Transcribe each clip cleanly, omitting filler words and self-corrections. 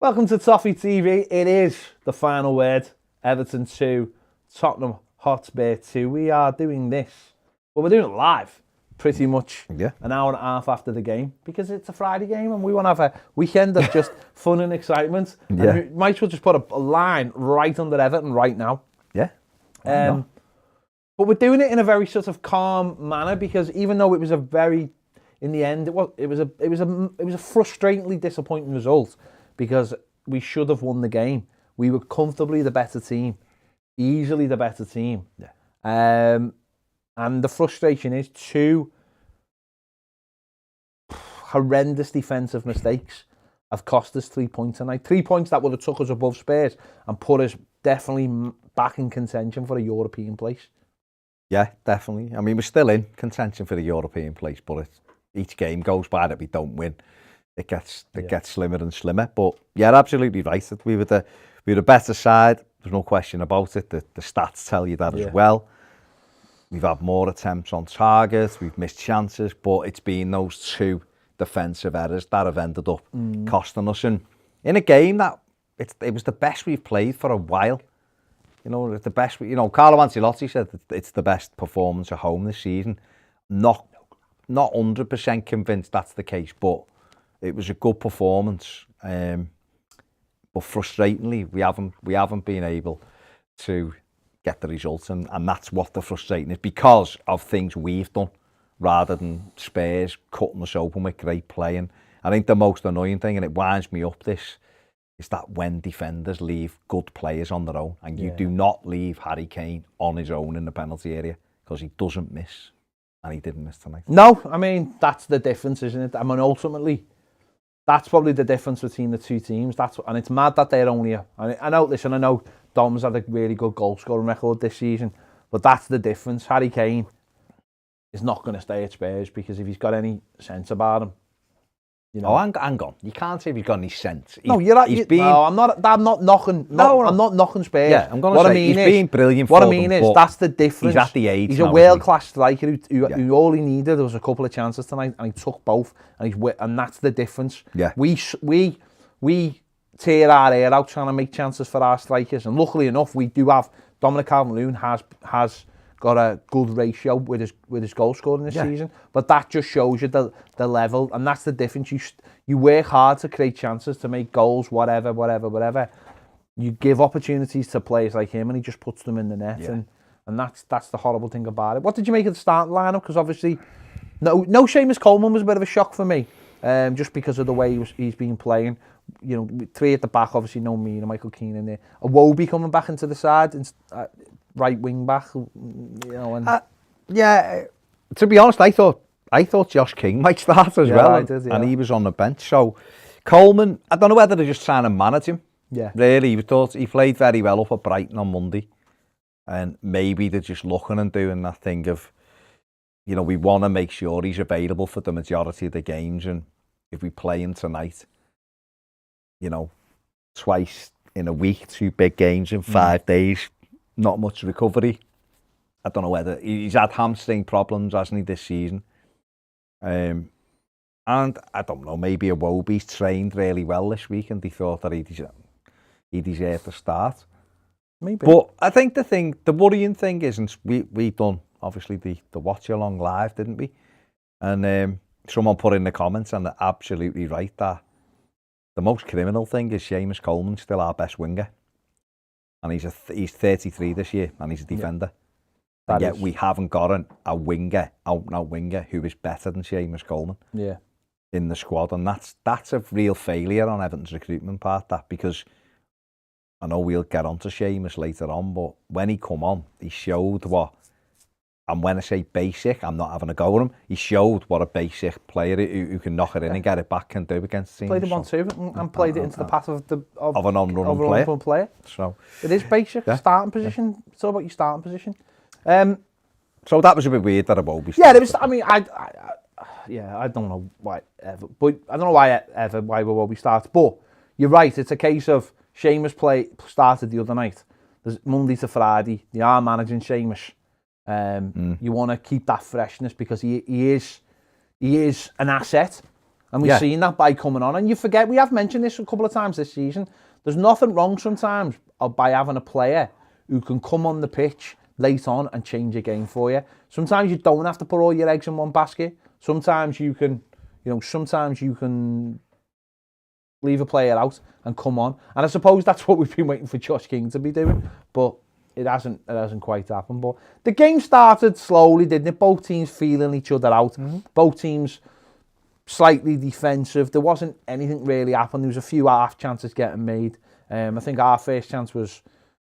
Welcome to Toffee TV. It is the final word. Everton 2, Tottenham Hotspur 2. We are doing this. Well, we're doing it live, pretty much an hour and a half after the game, because it's a Friday game and we want to have a weekend of just fun and excitement. Yeah. And we might as well just put a line right under Everton right now. Yeah. But we're doing it in a very sort of calm manner, because even though it was a very, in the end, it was a frustratingly disappointing result, because we should have won the game. We were comfortably the better team, easily the better team. Yeah. And the frustration is 2 horrendous defensive mistakes have cost us 3 points tonight. 3 points that would have took us above Spurs and put us definitely back in contention for a European place. Yeah, definitely. I mean, we're still in contention for the European place, but each game goes by that we don't win. It gets slimmer and slimmer. But yeah, absolutely right. We were the better side. There's no question about it. The stats tell you that as well. We've had more attempts on target. We've missed chances, but it's been those 2 defensive errors that have ended up costing us. And in a game that it was the best we've played for a while. You know, the best. You know, Carlo Ancelotti said that it's the best performance at home this season. Not 100% convinced that's the case, but it was a good performance. But frustratingly, we haven't been able to get the results, and that's what the frustrating is, because of things we've done rather than Spurs cutting us open with great play. And I think the most annoying thing, and it winds me up, this is that when defenders leave good players on their own, and you do not leave Harry Kane on his own in the penalty area, because he doesn't miss, and he didn't miss tonight. No, I mean, that's the difference, isn't it? I mean, ultimately, that's probably the difference between the 2 teams. And it's mad that they're only I know Dom's had a really good goal scoring record this season, but that's the difference. Harry Kane is not going to stay at Spurs, because if he's got any sense about him, you know. Oh, hang on. You can't say if he's got any sense. No, you're right. No, I'm not knocking. I'm not knocking Spurs. Yeah, I'm going to say he's been brilliant for them. What I mean is, that's the difference. He's at the age. He's a world-class striker who all he needed was a couple of chances tonight, and he took both, and that's the difference. Yeah. We tear our hair out trying to make chances for our strikers, and luckily enough, we do have Dominic Calvert-Lewin has got a good ratio with his goal scoring this season, but that just shows you the level, and that's the difference. You work hard to create chances, to make goals, whatever. You give opportunities to players like him, and he just puts them in the net, and that's the horrible thing about it. What did you make of the starting lineup? Because obviously, no Seamus Coleman was a bit of a shock for me, just because of the way he's been playing. You know, 3 at the back, obviously no me and Michael Keane in there. Iwobi coming back into the side, and right wing back, you know. And to be honest, I thought Josh King might start as well, I did, and he was on the bench. So Coleman, I don't know whether they're just trying to manage him. Yeah, really, he played very well up at Brighton on Monday, and maybe they're just looking and doing that thing of, you know, we want to make sure he's available for the majority of the games, and if we play him tonight, you know, twice in a week, 2 big games in 5 days, not much recovery. I don't know whether he's had hamstring problems, hasn't he, this season? And I don't know, maybe Iwobi's trained really well this week, and they thought that he deserved to start. Maybe. But I think the worrying thing isn't, we done obviously the watch along live, didn't we? And someone put in the comments, and they're absolutely right, that the most criminal thing is Seamus Coleman's still our best winger. And he's 33 this year, and he's a defender. And yet we haven't got a winger, out-and-out winger, who is better than Seamus Coleman in the squad. And that's a real failure on Everton's recruitment part, because I know we'll get on to Seamus later on, but when he come on, he showed what, and when I say basic, I'm not having a go at him, he showed what a basic player who can knock it in and get it back can do against teams. Played it 1-2 and played it into the path of an on-run player. So it is basic. Starting position. It's all about your starting position. So that was a bit weird that Iwobi started. Yeah, it was. I mean, I don't know why ever, but I don't know why Iwobi starts. But you're right. It's a case of Seamus started the other night. There's Monday to Friday. They are managing Seamus. You want to keep that freshness, because he is an asset, And we've seen that by coming on. And you forget, we have mentioned this a couple of times this season, there's nothing wrong sometimes by having a player who can come on the pitch late on and change a game for you. Sometimes you don't have to put all your eggs in one basket. Sometimes you can, leave a player out and come on. And I suppose that's what we've been waiting for Josh King to be doing. But it hasn't quite happened. But the game started slowly, didn't it? Both teams feeling each other out. Both teams slightly defensive. There wasn't anything really happening. There was a few half chances getting made. I think our first chance was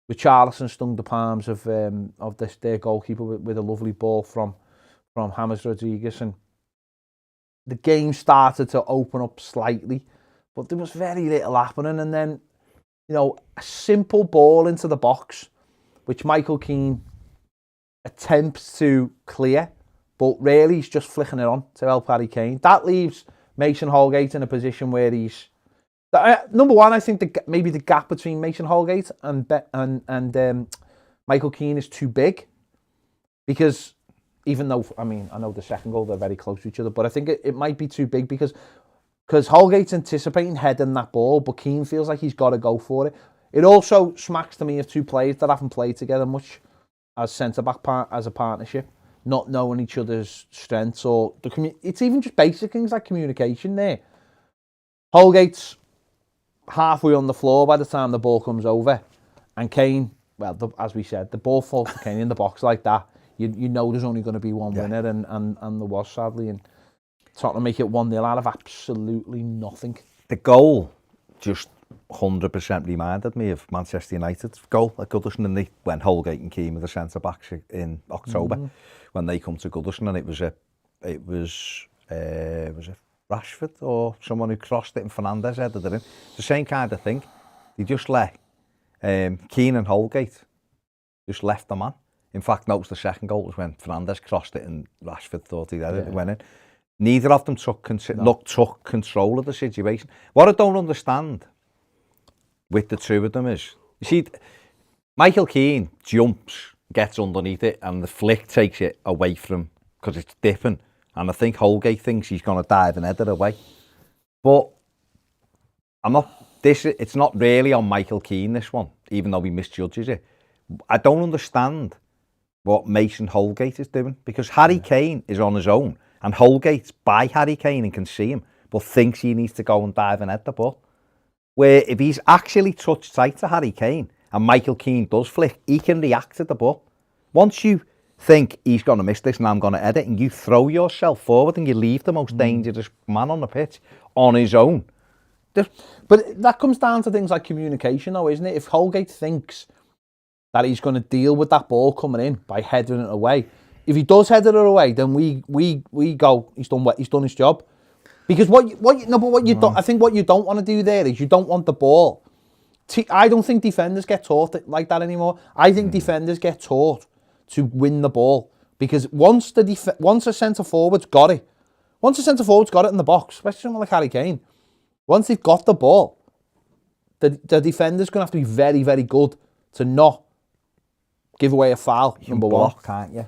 with Charleston stung the palms of their goalkeeper with a lovely ball from James Rodriguez, and the game started to open up slightly, but there was very little happening. And then, a simple ball into the box, which Michael Keane attempts to clear, but really he's just flicking it on to help Harry Kane. That leaves Mason Holgate in a position where he's number one. I think maybe the gap between Mason Holgate and Michael Keane is too big, because even though, I know the second goal, they're very close to each other, but I think it might be too big because Holgate's anticipating heading that ball, but Keane feels like he's got to go for it. It also smacks to me of two players that haven't played together much as centre-back as a partnership, not knowing each other's strengths, or it's even just basic things like communication there. Holgate's halfway on the floor by the time the ball comes over, and Kane, as we said, the ball falls to Kane in the box like that. You know there's only going to be one winner, and there was, sadly, and Tottenham make it 1-0 out of absolutely nothing. The goal just 100% reminded me of Manchester United's goal at Goodison, when Holgate and Keane were the centre-backs in October, when they come to Goodison, and it was Rashford or someone who crossed it and Fernandes headed it in. It's the same kind of thing. They just let Keane and Holgate just left them on. In fact, that was the second goal, was when Fernandes crossed it and Rashford thought he had it, went in. Neither of them took control of the situation. What I don't understand with the two of them is, you see, Michael Keane jumps, gets underneath it, and the flick takes it away from him because it's dipping. And I think Holgate thinks he's going to dive and head it away. But it's not really on Michael Keane, this one, even though he misjudges it. I don't understand what Mason Holgate is doing, because Harry Kane is on his own, and Holgate's by Harry Kane and can see him, but thinks he needs to go and dive and head the ball. Where if he's actually touched tight to Harry Kane, and Michael Keane does flick, he can react to the ball. Once you think he's going to miss this and I'm going to head it, and you throw yourself forward and you leave the most dangerous man on the pitch on his own. But that comes down to things like communication, though, isn't it? If Holgate thinks that he's going to deal with that ball coming in by heading it away, if he does head it away, then we go, he's done his job. Because I think what you don't want to do there is you don't want the ball. I don't think defenders get taught like that anymore. I think defenders get taught to win the ball, because once a centre forward's got it, in the box, especially someone like Harry Kane, once they've got the ball, the defender's going to have to be very, very good to not give away a foul. You can block, can't you?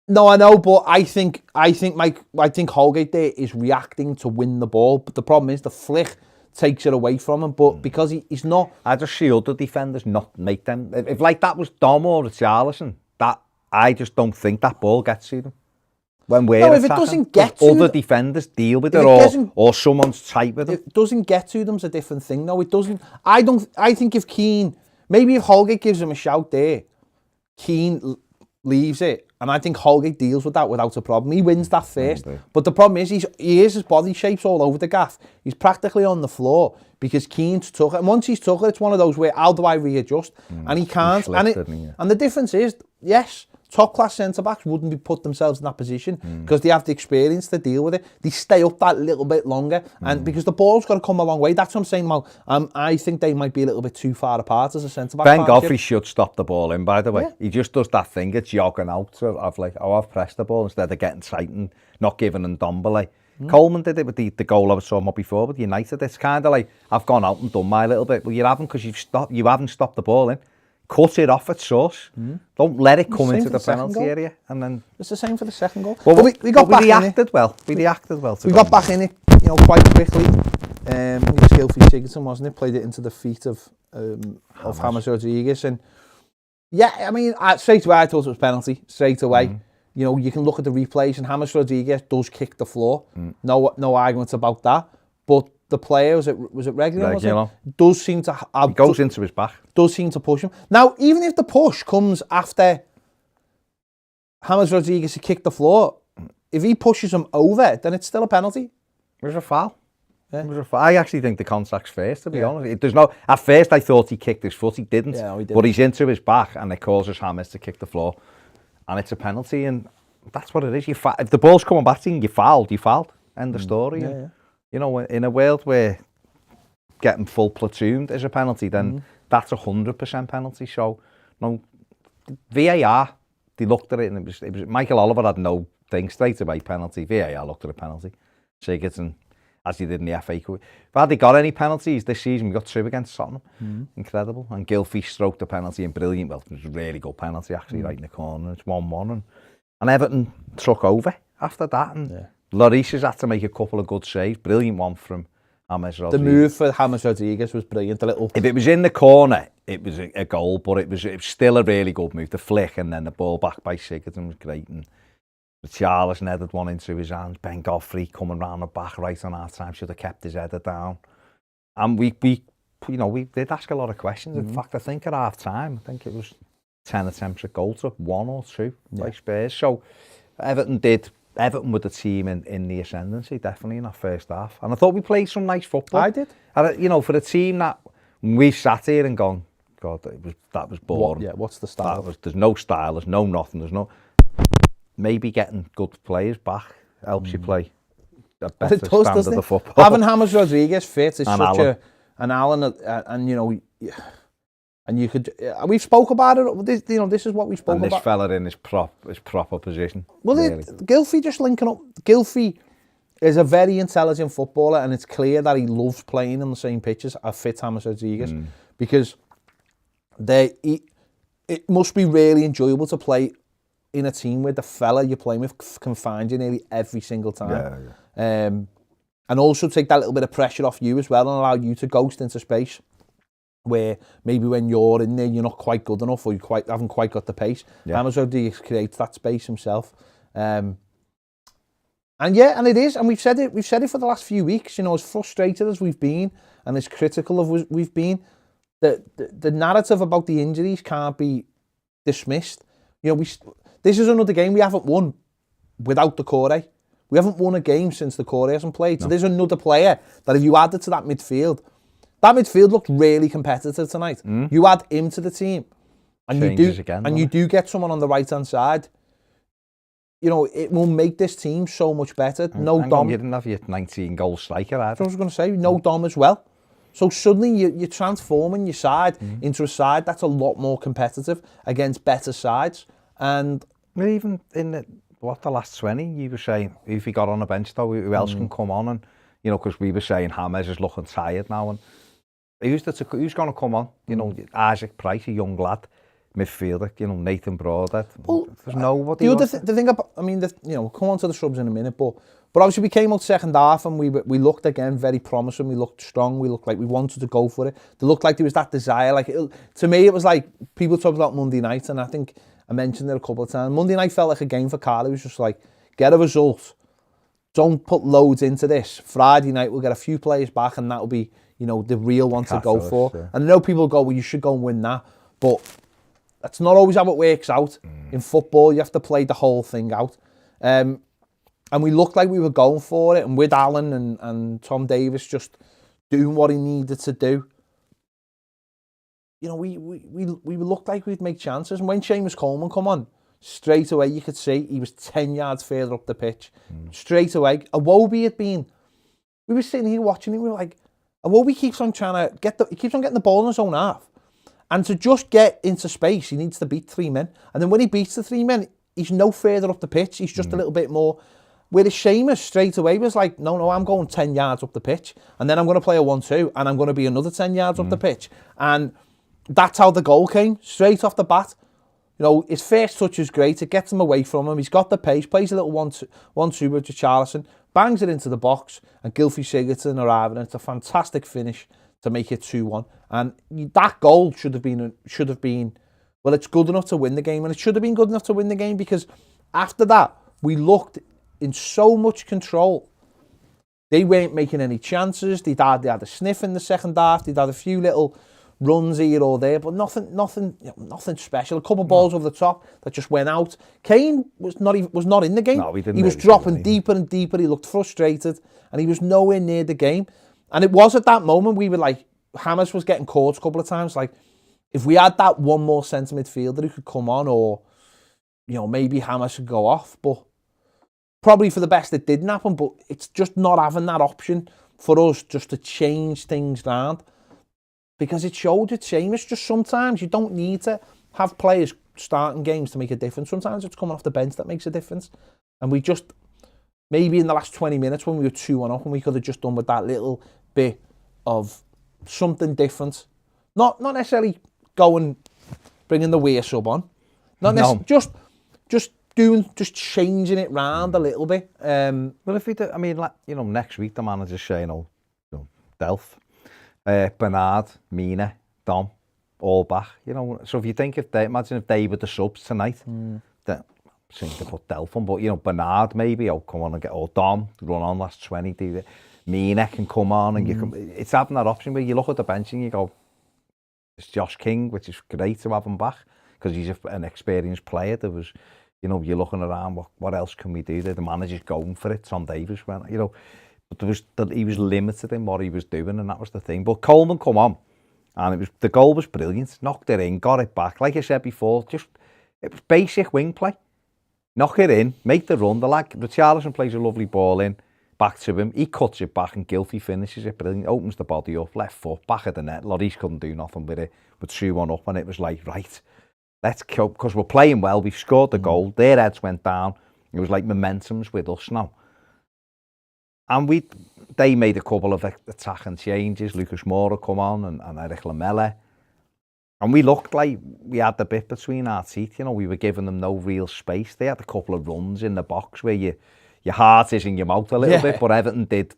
No, I know, but I think Holgate there is reacting to win the ball, but the problem is the flick takes it away from him. But because he's not, I just see other defenders not make them. If like that was Dom or Richarlison, that I just don't think that ball gets to them. When we're attacking, if it doesn't get to other defenders deal with it, or someone's tight with it. It doesn't get to them's a different thing. No, it doesn't. I think if Keane, maybe if Holgate gives him a shout there, Keane leaves it, and I think Holgate deals with that without a problem. He wins that first. But the problem is his body shape's all over the gaff. He's practically on the floor because Keane's took it. And once he's took it, it's one of those where, how do I readjust? And he can't. And the difference is, yes, top-class centre-backs wouldn't be put themselves in that position because they have the experience to deal with it. They stay up that little bit longer, and because the ball's got to come a long way. That's what I'm saying, Mo. I think they might be a little bit too far apart as a centre-back. Ben Godfrey should stop the ball in, by the way. Yeah. He just does that thing, it's jogging out of like, I've pressed the ball instead of getting tight and not giving them Dombele. Coleman did it with the goal I was talking about before with United. It's kind of like, I've gone out and done my little bit. Well, you haven't, because you haven't stopped the ball in. cut it off at source. Don't let it come Same into for the the second penalty goal. area. And then It's the same for the second goal. Well, But we got back in it. reacted well. We reacted well. We got back in it, quite quickly. It was Gylfi Sigurdsson, wasn't it? Played it into the feet of James Rodriguez, and yeah, I mean, straight away I thought it was penalty. Straight away, you can look at the replays, and James Rodriguez does kick the floor. No arguments about that. But the player was it Reguilon? Does seem to have, goes into his back. Does seem to push him. Now, even if the push comes after James Rodriguez kicked the floor, if he pushes him over, then it's still a penalty. It was a foul. I actually think the contact's first, to be honest. There's no. At first, I thought he kicked his foot. He didn't. Yeah, he didn't. But he's into his back, and it causes James to kick the floor, and it's a penalty. And that's what it is. If the ball's coming back to you, you fouled. End of story. Yeah. In a world where getting full platooned is a penalty, then that's 100% penalty. So, no, VAR. They looked at it, and it was Michael Oliver had no thing straight away penalty. VAR looked at a penalty. Sigurdsson, as he did in the FA Cup. But had they got any penalties this season? We got 2 against Tottenham. Incredible. And Gylfi stroked the penalty in brilliant. Well, it was a really good penalty, actually, right in the corner. It's 1-1. And Everton took over after that. And Lloris has had to make a couple of good saves. Brilliant one from James Rodriguez. The move for James Rodriguez was brilliant. If it was in the corner, it was a goal, but it was still a really good move. The flick and then the ball back by Sigurdsson was great. And Richarlison headed one into his hands. Ben Godfrey coming round the back right on half time, should have kept his header down. And we did ask a lot of questions. In fact, I think at half time, I think it was 10 attempts at goal to 1 or 2 by Spurs. So Everton were the team in the ascendancy, definitely in that first half. And I thought we played some nice football. I did. And, for a team that we've sat here and gone, God, that was boring. What's the style? There's no style, there's no nothing, there's no. Maybe getting good players back helps you play a better standard of football. Having James Rodriguez fit is such an Allen, and you could. We've spoke about it. This is what we spoke about. And this fella in his proper position. Well, really. Gylfi just linking up. Gylfi is a very intelligent footballer, and it's clear that he loves playing on the same pitches as fit James Rodriguez, because it must be really enjoyable to play in a team where the fella you're playing with can find you nearly every single time. And also take that little bit of pressure off you as well and allow you to ghost into space where maybe when you're in there, you're not quite good enough or you haven't quite got the pace. James Rodriguez creates that space himself. And it is, and we've said it for the last few weeks, as frustrated as we've been and as critical of we've been, the narrative about the injuries can't be dismissed. This is another game we haven't won without the Corey. We haven't won a game since the Corey hasn't played. So there's another player that if you added to that midfield looked really competitive tonight. You add him to the team, and you do get someone on the right hand side. It will make this team so much better. Dom. You didn't have your 19 goal striker either. That's what I was going to say. No Dom as well. So suddenly you're transforming your side into a side that's a lot more competitive against better sides. And even in the last 20, you were saying, if he got on the bench though, who else can come on? And, because we were saying James is looking tired now. And who's going to come on? Isaac Price, a young lad, midfielder, Nathan Broadhead. Well, there's nobody. The thing about, we'll come on to the subs in a minute, but obviously we came out second half and we looked again very promising. We looked strong. We looked like we wanted to go for it. They looked like there was that desire. To me, it was like people talk about Monday night, and I think I mentioned it a couple of times. Monday night felt like a game for Carl. It was just like, get a result. Don't put loads into this. Friday night, we'll get a few players back, and that'll be, the real one to go for. Yeah. And I know people go, well, you should go and win that. But that's not always how it works out. In football, you have to play the whole thing out. And we looked like we were going for it. And with Alan and Tom Davis just doing what he needed to do, we looked like we'd make chances. And when Seamus Coleman come on, straight away you could see he was 10 yards further up the pitch. Straight away. Iwobi had been... We were sitting here watching him, we were like, Iwobi keeps on getting the ball in his own half. And to just get into space, he needs to beat 3 men. And then when he beats the 3 men, he's no further up the pitch. He's just a little bit more... Whereas Seamus straight away was like, no, I'm going 10 yards up the pitch. And then I'm going to play a 1-2, and I'm going to be another 10 yards up the pitch. And that's how the goal came, straight off the bat. You know, his first touch is great. It gets him away from him. He's got the pace, plays a little 1-2 with Richarlison, bangs it into the box, and Gylfi Sigurdsson arriving. It's a fantastic finish to make it 2-1. And that goal should have been, well, it's good enough to win the game, and it should have been good enough to win the game because after that, we looked in so much control. They weren't making any chances. They had a sniff in the second half. They'd had a few little runs here or there, but nothing special. A couple of balls over the top that just went out. Kane was not in the game. No, he was dropping deeper and deeper. He looked frustrated, and he was nowhere near the game. And it was at that moment we were like, Hammers was getting caught a couple of times. Like, if we had that one more centre midfielder who could come on, or maybe Hammers should go off. But probably for the best it didn't happen. But it's just not having that option for us just to change things round. Because it showed it's Seamus. Just sometimes you don't need to have players starting games to make a difference. Sometimes it's coming off the bench that makes a difference. And we just, maybe in the last 20 minutes when we were 2-1 up, and we could have just done with that little bit of something different. Not necessarily bringing the wear sub on. Just changing it round a little bit. Well, if we do, I mean, next week the manager's saying, Delph. Bernard, Mina, Dom, all back. So if you think imagine if they were the subs tonight, then seem to put Delph on, but Bernard maybe, come on and get, or Dom, run on last 20, Mina can come on, and it's having that option where you look at the bench and you go, it's Josh King, which is great to have him back, because he's an experienced player. There was, you're looking around, what else can we do? The manager's going for it. Tom Davies went, but he was limited in what he was doing, and that was the thing. But Coleman come on, and the goal was brilliant. Knocked it in, got it back. Like I said before, it was basic wing play. Knock it in, make the run. Richarlison plays a lovely ball in, back to him. He cuts it back, and Gylfi finishes it brilliant. Opens the body up, left foot, back of the net. Lloris couldn't do nothing with it. But 2-1 up, and it was like, right, let's go, because we're playing well. We've scored the goal. Their heads went down. It was like momentum's with us now. And they made a couple of attacking changes. Lucas Moura come on and Eric Lamela. And we looked like we had the bit between our teeth. We were giving them no real space. They had a couple of runs in the box where your heart is in your mouth a little bit, but Everton did.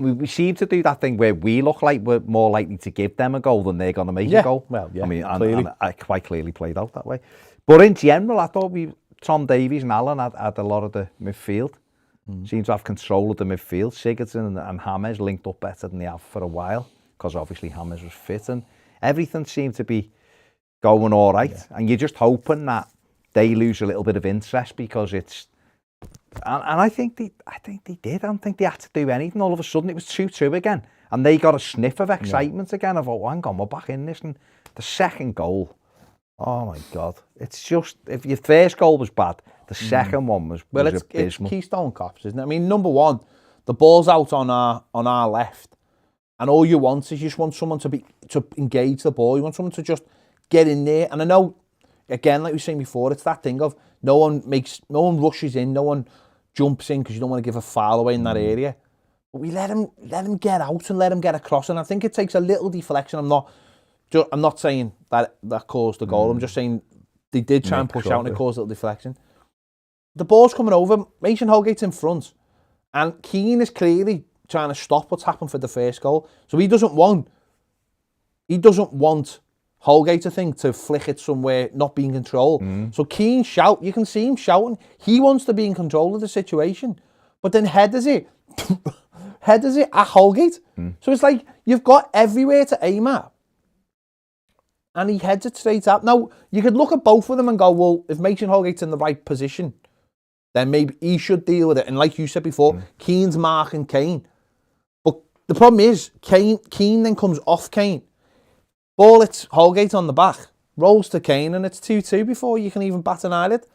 We seem to do that thing where we look like we're more likely to give them a goal than they're going to make a goal. Well, yeah, I mean, and it quite clearly played out that way. But in general, I thought Tom Davies and Allen had a lot of the midfield. Seems to have control of the midfield. Sigurdsson and Hammers linked up better than they have for a while, because obviously Hammers was fit, and everything seemed to be going all right. Yeah. And you're just hoping that they lose a little bit of interest, because it's, and I think they did. I don't think they had to do anything. All of a sudden it was 2-2 again, and they got a sniff of excitement again. I thought, hang on, we're back in this. And the second goal, oh my God, it's just, if your first goal was bad, the second one was abysmal. It's Keystone Cops, isn't it? I mean, number one, the ball's out on our left, and all you want is you just want someone to engage the ball. You want someone to just get in there. And I know, again, like we were saying before, it's that thing of no one rushes in, no one jumps in because you don't want to give a foul away in that area. But we let him get out and let him get across. And I think it takes a little deflection. I'm not saying that caused the goal. I'm just saying they did try and push out and it caused a little deflection. The ball's coming over, Mason Holgate's in front, and Keane is clearly trying to stop what's happened for the first goal. So he doesn't want Holgate to flick it somewhere, not be in control. So Keane you can see him shouting. He wants to be in control of the situation, but then headers it at Holgate. So it's like you've got everywhere to aim at, and he heads it straight up. Now, you could look at both of them and go, well, if Mason Holgate's in the right position, then maybe he should deal with it. And like you said before, Keane's marking Kane. But the problem is, Keane then comes off Kane. Ball hits Holgate on the back, rolls to Kane, and it's 2-2 before you can even bat an eyelid.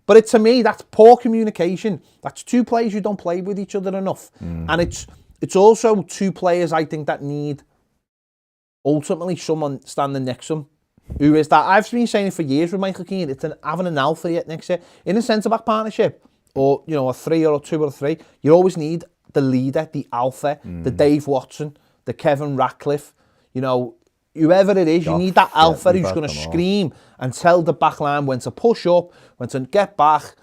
But to me, that's poor communication. That's two players who don't play with each other enough. And it's also two players, I think, that need ultimately someone standing next to them. Who is that? I've been saying it for years with Michael Keane. It's having an alpha yet next year. In a centre-back partnership, or a 3 or a 2 or a 3, you always need the leader, the alpha, the Dave Watson, the Kevin Ratcliffe, whoever it is, you need that alpha who's going to them all. scream and tell the back line when to push up, when to get back,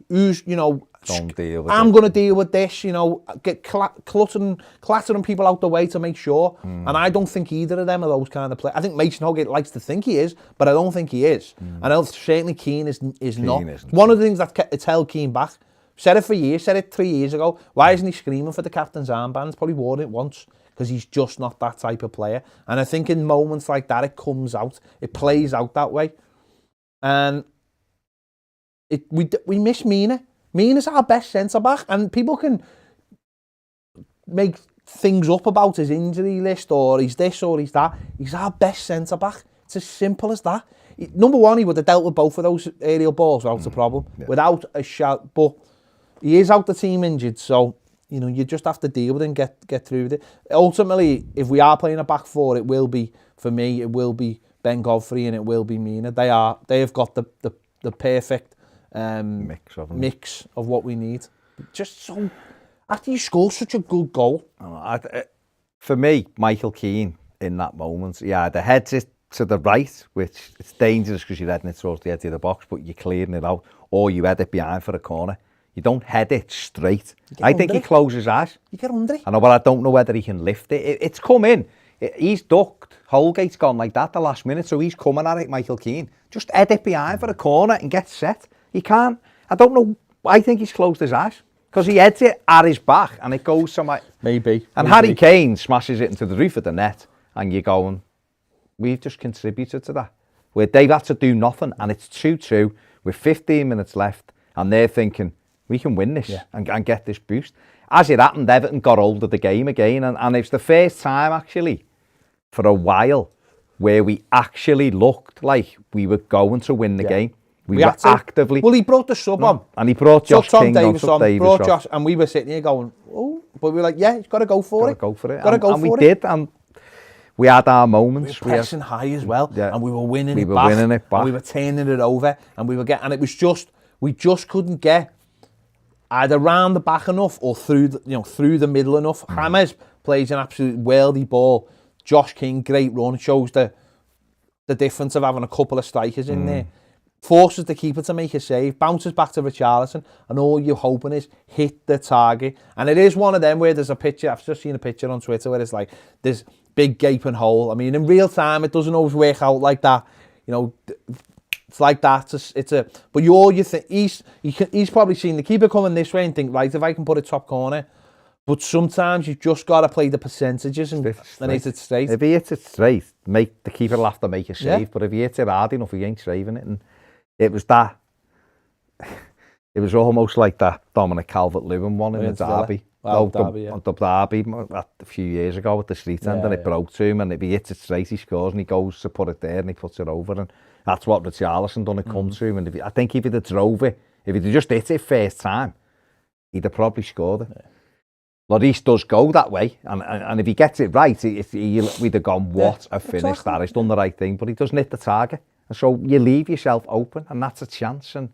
who's, you know, Don't deal with I'm it. going to deal with this, you know, get clattering people out the way to make sure. And I don't think either of them are those kind of players. I think Mason Holgate likes to think he is, but I don't think he is. And I know certainly Keane is not. isn't. One of the things that's held Keane back, said it for years, said it 3 years ago, why isn't he screaming for the captain's armband? Probably worn it once, because he's just not that type of player. And I think in moments like that, it comes out, it plays out that way. And we miss Mina. Mina's our best centre-back, and people can make things up about his injury list, or he's this or he's that. He's our best centre-back. It's as simple as that. Number one, he would have dealt with both of those aerial balls without a problem, without a shout. But he is out the team injured, so you know you just have to deal with it and get through with it. Ultimately, if we are playing a back four, it will be, for me, it will be Ben Godfrey and it will be Mina. They have got the perfect mix of what we need. Just so, after you score such a good goal. For me, Michael Keane in that moment, the heads it to the right, which it's dangerous because you're heading it towards the edge of the box, but you're clearing it out, or you head it behind for a corner. You don't head it straight. I think he closes his eyes. You get under it. I know, but I don't know whether he can lift it. It's come in. He's ducked. Holgate's gone like that the last minute, so he's coming at it, Michael Keane. Just head it behind for a corner and get set. He can't. I don't know. I think he's closed his eyes because he heads it at his back and it goes somewhere. Maybe. Harry Kane smashes it into the roof of the net, and you're going, we've just contributed to that. Where they've had to do nothing, and it's 2-2 with 15 minutes left, and they're thinking, we can win this and get this boost. As it happened, Everton got hold of the game again, and it's the first time, actually, for a while, where we actually looked like we were going to win the game. We were actively... Well, he brought the sub on. And he brought Josh King on. Brought Josh, and we were sitting here going, oh, but we were like, yeah, he's got to go for it. Got to go for it. And we did, and we had our moments. We were pressing high as well, and we were winning it back. And we were turning it over, and we were getting... And it was just... We just couldn't get either round the back enough or through the middle enough. James plays an absolute worldy ball. Josh King, great run. It shows the difference of having a couple of strikers in there. Forces the keeper to make a save, bounces back to Richarlison, and all you're hoping is hit the target. And it is one of them where there's a picture, I've just seen a picture on Twitter where it's like, there's big gaping hole. I mean, in real time, it doesn't always work out like that. You know, it's like that. But you think he's probably seen the keeper coming this way and think, right, if I can put it top corner. But sometimes you've just got to play the percentages and hit it straight. If he hits it straight, the keeper will have to make a save. But if he hits it hard enough, he ain't saving it. And it was that. It was almost like that Dominic Calvert-Lewin one in the derby. The derby a few years ago at the street end, and it broke to him. And if he hits it straight, he scores, and he goes to put it there, and he puts it over. And that's what Richarlison done. It come to him. And I think if he'd have drove it, if he'd have just hit it first time, he'd have probably scored it. Lloris does go that way, and if he gets it right, we'd have gone, what a finish that. He's done the right thing, but he doesn't hit the target. And so you leave yourself open, and that's a chance. And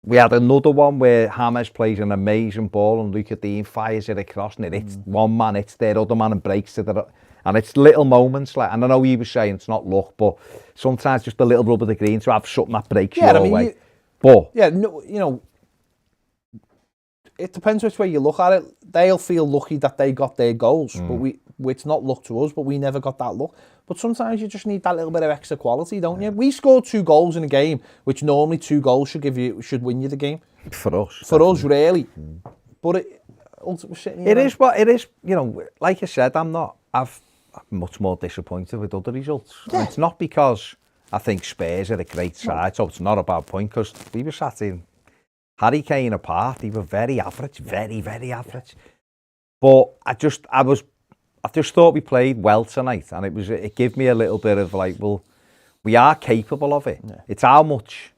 we had another one where James plays an amazing ball, and Luca Dean fires it across, and it hits one man, hits their other man, and breaks it. And it's little moments, like, and I know he was saying it's not luck, but sometimes just a little rub of the green to have something that breaks you all way. It depends which way you look at it. They'll feel lucky that they got their goals, but it's not luck to us, but we never got that luck. But sometimes you just need that little bit of extra quality, don't you? We scored 2 goals in a game, which normally 2 goals should win you the game. For us. For us, really. But we're sitting here. It is what it is. You know, like I said, I'm much more disappointed with other results. Yeah. And it's not because I think Spurs are a great side, so it's not a bad point, because we were sat in Harry Kane apart. They were very average, very, very average. But I just thought we played well tonight, and it gave me a little bit of like, well, we are capable of it. Yeah. It's how much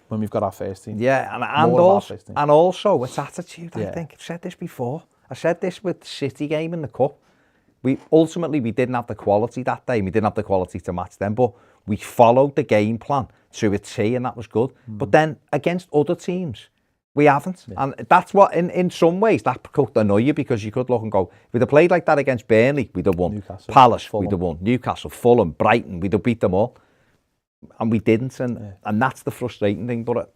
when we've got our first team. Yeah, and also it's attitude. I think I've said this before. I said this with the City game in the cup. We didn't have the quality that day. We didn't have the quality to match them, but we followed the game plan to a T, and that was good. But then against other teams, We haven't. Yeah. And that's what, in some ways, that could annoy you, because you could look and go, if we'd have played like that against Burnley, we'd have won. Newcastle, Palace, Fulham. we'd have won. Newcastle, Fulham, Brighton, we'd have beat them all. And we didn't. And that's the frustrating thing. But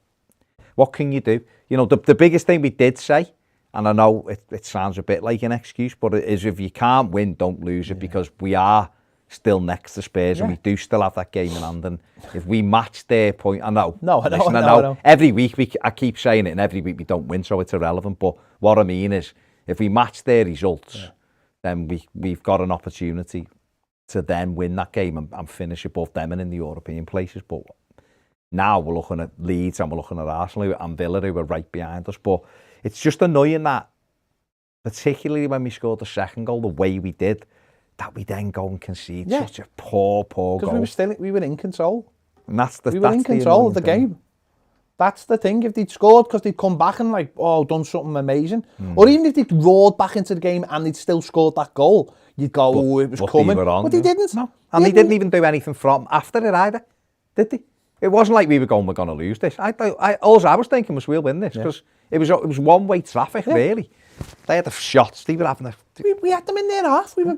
what can you do? You know, the biggest thing we did say, and I know it sounds a bit like an excuse, but it is, if you can't win, don't lose it, because we are still next to Spurs, and we do still have that game in hand. And if we match their point, I know. Every week I keep saying it, and every week we don't win, so it's irrelevant. But what I mean is, if we match their results, then we've got an opportunity to then win that game and finish above them and in the European places. But now we're looking at Leeds and we're looking at Arsenal and Villa, who are right behind us. But it's just annoying that, particularly when we scored the second goal, the way we did, that we then go and concede such a poor goal. Because we were in control. And we were in control of the game. That's the thing. If they'd scored because they'd come back and done something amazing, or even if they'd roared back into the game and they'd still scored that goal, you'd go, it was coming. But they didn't. No. And they didn't even do anything from after it either, did they? It wasn't like we were going, we're going to lose this. All I was thinking was, we'll win this, because it was one-way traffic, really. They had the shots. They were having a... We had them in their half. We were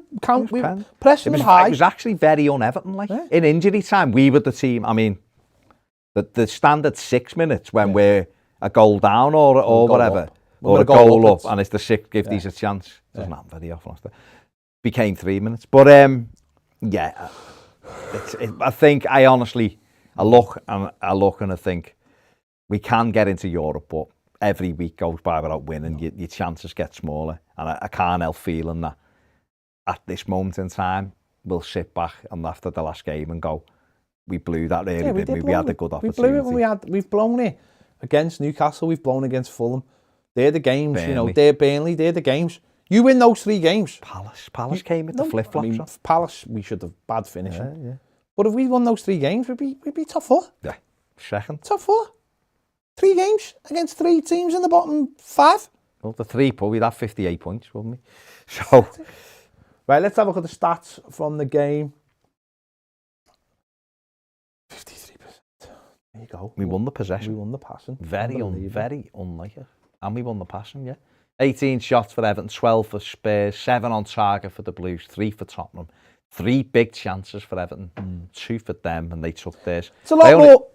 pressing them high. It was actually very un-Everton-like. Yeah. In injury time, we were the team. I mean, the standard 6 minutes when we're a goal down or whatever, or a goal up, and it's the 6, give these a chance. Doesn't happen very often. Became 3 minutes. But, I think I honestly... I look and I think we can get into Europe, but every week goes by without winning, your chances get smaller. And I can't help feeling that at this moment in time, we'll sit back and after the last game and go, we blew that really, didn't we? We had a good opportunity. We blew it when we've blown it against Newcastle, we've blown against Fulham. They're the games, Burnley. They're Burnley, they're the games. You win those 3 games. Palace came with the flip-flops. I mean, Palace, we should have bad finishing. Yeah. But if we won those 3 games, we'd be top 4. Yeah, second. Top 4. 3 games against 3 teams in the bottom 5. Well, the 3 points, we'd have 58 points, wouldn't we? So, right, let's have a look at the stats from the game. 53%. There you go. We won the possession. We won the passing. Very unlike it. And we won the passing, yeah. 18 shots for Everton, 12 for Spurs, 7 on target for the Blues, 3 for Tottenham. 3 big chances for Everton, 2 for them, and they took theirs. It's a lot more.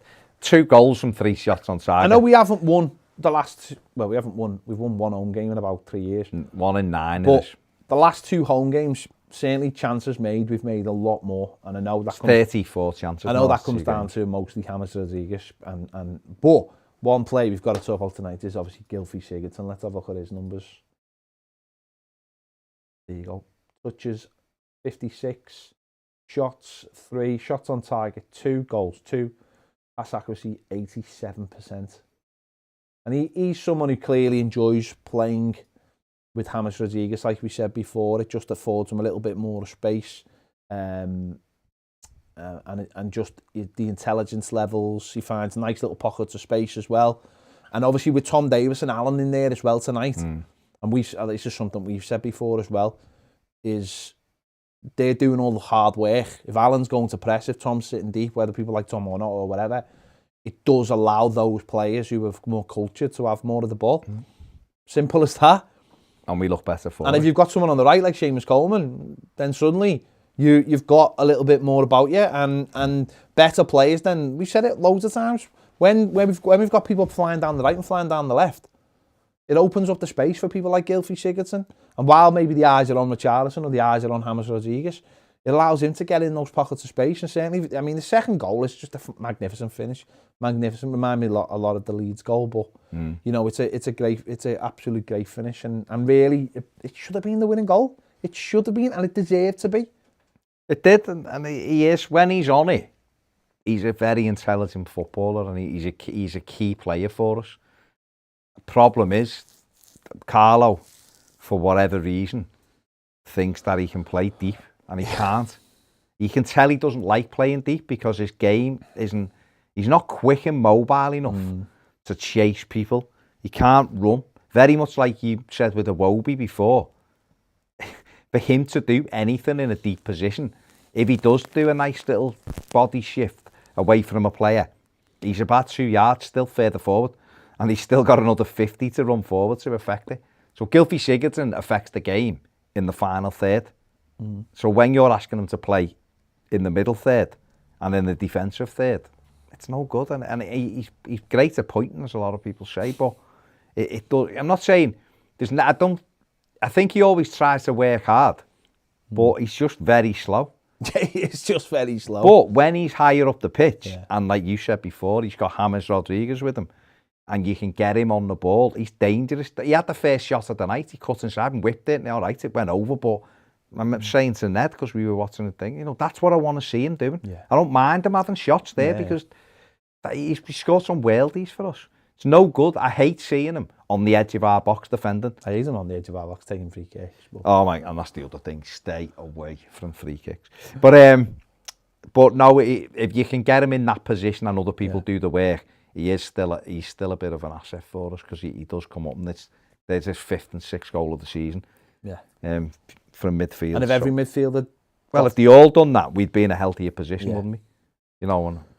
2 goals from 3 shots on target. I know we haven't won the last... Well, we haven't won. We've won 1 home game in about 3 years. 1 in 9. But the last 2 home games, certainly chances made, we've made a lot more. And I know that comes... 34 chances. I know that comes down to mostly James Rodriguez. But one play we've got to talk about tonight is obviously Gylfi Sigurdsson. Let's have a look at his numbers. There you go. Touches... 56 shots, 3 shots on target, 2 goals, 2 pass accuracy, 87%. And he's someone who clearly enjoys playing with James Rodriguez, like we said before. It just affords him a little bit more space, and just the intelligence levels. He finds nice little pockets of space as well. And obviously with Tom Davies and Allen in there as well tonight, and this is something we've said before as well, is they're doing all the hard work. If Alan's going to press, if Tom's sitting deep, whether people like Tom or not or whatever, it does allow those players who have more culture to have more of the ball. Simple as that. And we look better for it. And if you've got someone on the right like Seamus Coleman, then suddenly you've got a little bit more about you and better players. Then we've said it loads of times. When we've got people flying down the right and flying down the left, it opens up the space for people like Gylfi Sigurdsson. And while maybe the eyes are on Richarlison or the eyes are on James Rodriguez, it allows him to get in those pockets of space. And certainly, I mean, the second goal is just a magnificent finish. Magnificent. Remind me a lot of the Leeds goal, but you know, it's an absolute great finish. And really, it should have been the winning goal. It should have been, and it deserved to be. It did, and he is, when he's on it, he's a very intelligent footballer, and he's a key player for us. The problem is, Carlo, for whatever reason, thinks that he can play deep, and he can't. You can tell he doesn't like playing deep because his game isn't... He's not quick and mobile enough to chase people. He can't run. Very much like you said with Iwobi before. For him to do anything in a deep position, if he does do a nice little body shift away from a player, he's about 2 yards still further forward. and he's still got another 50 to run forward to affect it. So Gylfi Sigurdsson affects the game in the final third. So when you're asking him to play in the middle third and in the defensive third, it's no good. And he's great at pointing, as a lot of people say, but it does. I'm not saying I think he always tries to work hard, but he's just very slow. It's just very slow. But when he's higher up the pitch, and like you said before, he's got James Rodriguez with him, and you can get him on the ball, he's dangerous. He had the first shot of the night, he cut inside and whipped it, and all right, it went over, but I'm saying to Ned, because we were watching the thing, that's what I want to see him doing. I don't mind him having shots there, because he's scored some worldies for us. It's no good. I hate seeing him on the edge of our box defending. I hate him on the edge of our box taking free kicks. But... Oh my, and that's the other thing. Stay away from free kicks. But no, if you can get him in that position and other people do the work, he's still a bit of an asset for us, because he does come up, and there's his 5th and 6th goal of the season. From midfield. And if every midfielder... Well, if they all done that, we'd be in a healthier position, wouldn't we?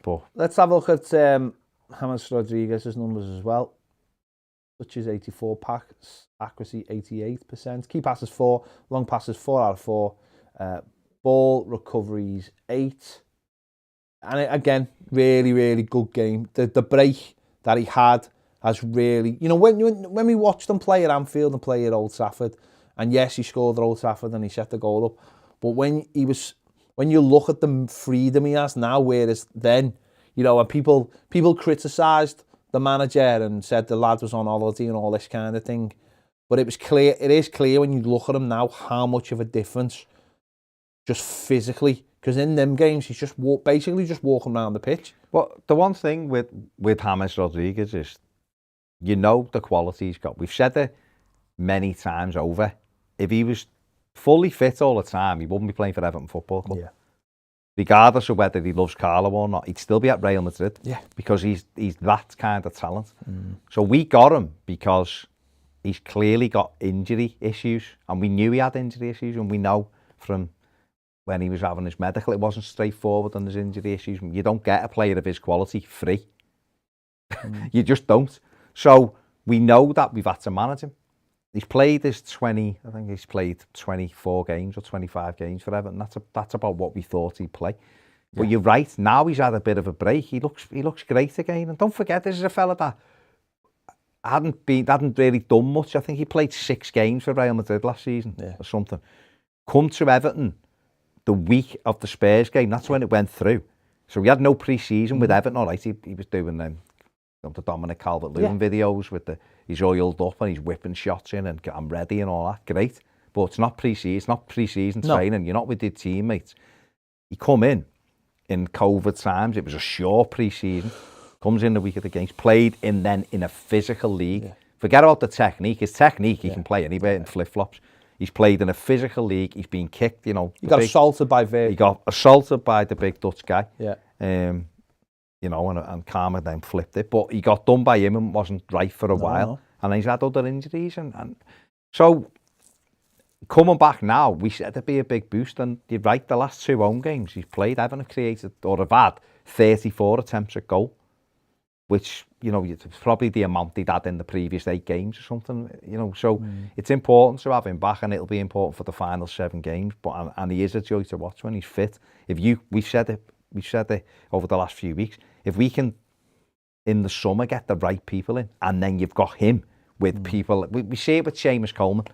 But... Let's have a look at James Rodriguez's numbers as well. Touches 84, accuracy 88%. Key passes 4, long passes 4 out of 4. Ball recoveries 8. And again, really, really good game. The break that he had has really... when we watched him play at Anfield and play at Old Trafford, and yes, he scored at Old Trafford and he set the goal up, but when you look at the freedom he has now, whereas then, and people criticised the manager and said the lad was on holiday and all this kind of thing, but it is clear when you look at him now how much of a difference, just physically, because in them games he's just basically just walking around the pitch. Well, the one thing with James Rodriguez is, the quality he's got. We've said it many times over. If he was fully fit all the time, he wouldn't be playing for Everton Football Club. Regardless of whether he loves Carlo or not, he'd still be at Real Madrid. Because he's that kind of talent. So we got him because he's clearly got injury issues, and we knew he had injury issues, and we know from when he was having his medical, it wasn't straightforward on his injury issues. You don't get a player of his quality free. You just don't. So we know that we've had to manage him. He's played his 24 games or 25 games for Everton. That's about what we thought he'd play. But you're right, now he's had a bit of a break. He looks great again. And don't forget, this is a fella that hadn't really done much. I think he played 6 games for Real Madrid last season or something. Come to Everton the week of the Spurs game. That's when it went through. So he had no pre-season with Everton. All right, he was doing the Dominic Calvert-Lewin videos with he's oiled up and he's whipping shots in and I'm ready and all that. Great. But it's not pre-season. It's not pre-season training. You're not with your teammates. He come in COVID times. It was a short pre-season. Comes in the week of the games. Played in a physical league. Forget about the technique. His technique, he can play anywhere in flip-flops. He's played in a physical league. He's been kicked, He got assaulted by Virgil. He got assaulted by the big Dutch guy. And Karma then flipped it. But he got done by him and wasn't right for a while. And he's had other injuries. And so, coming back now, we said it'd be a big boost. And you're right, the last 2 home games he's played, Everton have created, or have had, 34 attempts at goal. Which, it's probably the amount he'd had in the previous 8 games or something, So it's important to have him back, and it'll be important for the final 7 games. And he is a joy to watch when he's fit. We've said it over the last few weeks. If we can, in the summer, get the right people in, and then you've got him with people. We see it with Seamus Coleman,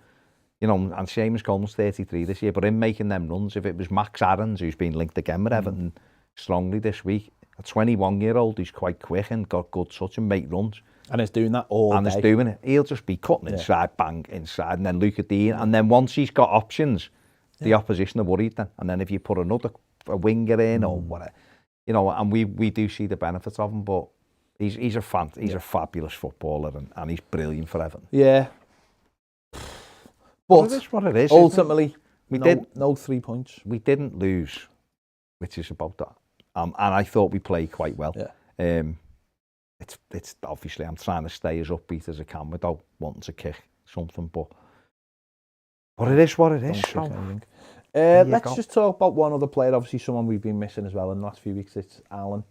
and Seamus Coleman's 33 this year, but him making them runs, if it was Max Aarons, who's been linked again with Everton strongly this week, a 21-year-old who's quite quick and got good touch and make runs. And he's doing that all day. And he's doing it. He'll just be cutting inside, bang, inside, and then Luca Dean. And then once he's got options, the opposition are worried then. And then if you put a winger in or whatever, and we do see the benefits of him, but he's a fabulous footballer and he's brilliant for Everton. Yeah. But it is what it is. Ultimately, no 3 points. We didn't lose, which is about that. And I thought we played quite well. It's obviously, I'm trying to stay as upbeat as I can without wanting to kick something, but it is what it is. Let's just talk about one other player, obviously someone we've been missing as well in the last few weeks. It's Alan.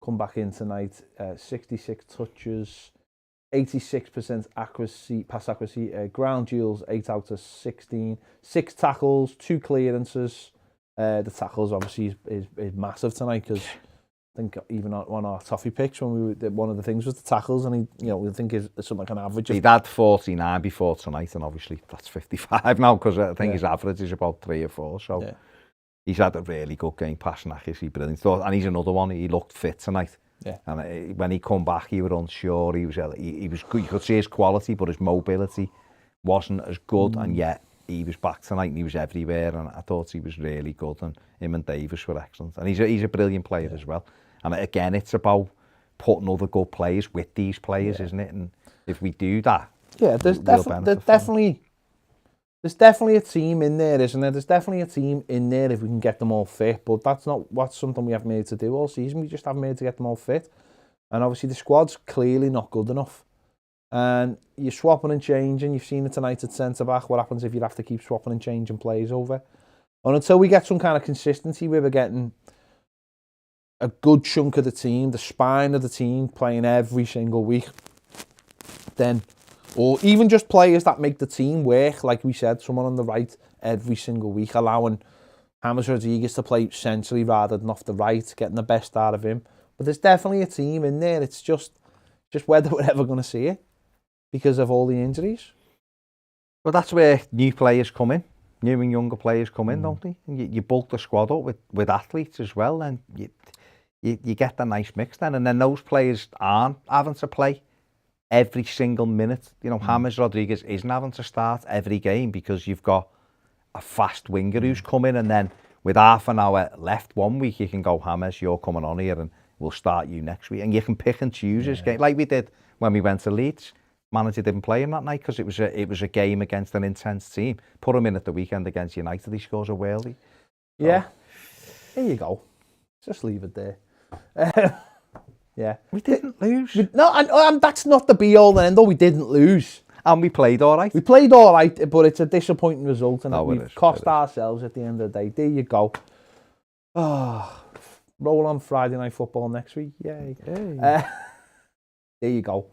Come back in tonight, 66 touches, 86% accuracy, pass accuracy. Ground duels, 8 out of 16. 6 tackles, 2 clearances. The tackles obviously is massive tonight because I think even on our Toffee picks when we did one of the things was the tackles, and we think is something like an average. He'd had 49 before tonight, and obviously that's 55 now because I think his average is about 3 or 4. So he's had a really good game, passing accuracy, brilliant. And he's another one. He looked fit tonight. Yeah. And when he come back, he was unsure. He was good. You could see his quality, but his mobility wasn't as good. And yet he was back tonight, and he was everywhere. And I thought he was really good. And him and Davis were excellent. And he's a brilliant player as well. And again, it's about putting other good players with these players, isn't it? And if we do that, there's definitely a team in there, isn't there? There's definitely a team in there if we can get them all fit. But that's not something we haven't made to do all season. We just haven't made to get them all fit. And obviously the squad's clearly not good enough. And you're swapping and changing. You've seen it tonight at centre back. What happens if you have to keep swapping and changing players over? And until we get some kind of consistency where we're getting a good chunk of the team, the spine of the team playing every single week, then, or even just players that make the team work, like we said, someone on the right every single week, allowing James Rodriguez to play centrally rather than off the right, getting the best out of him. But there's definitely a team in there. It's just whether we're ever going to see it because of all the injuries. Well, that's where new players come in. New and younger players come in, don't they? And you bulk the squad up with athletes as well, and you get the nice mix then. And then those players aren't having to play every single minute. James Rodriguez isn't having to start every game because you've got a fast winger who's come in, and then with half an hour left one week, you can go, James, you're coming on here and we'll start you next week. And you can pick and choose his game, like we did when we went to Leeds. Manager didn't play him that night because it was a game against an intense team. Put him in at the weekend against United, he scores a worldie. So. Yeah, there you go. Just leave it there. Yeah, we didn't lose. And that's not the be all and end all. We didn't lose, and we played all right. We played all right, but it's a disappointing result, and we've cost ourselves at the end of the day. There you go. Roll on Friday Night Football next week. Yay! There you go.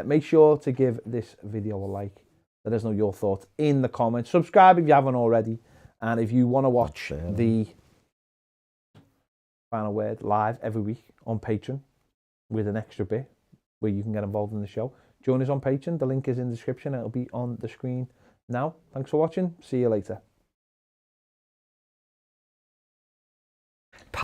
Make sure to give this video a like. Let us know your thoughts in the comments. Subscribe if you haven't already, and if you want to watch the Final Word live every week on Patreon with an extra bit where you can get involved in the show, join us on Patreon. The link is in the description. It'll be on the screen now. Thanks for watching. See you later.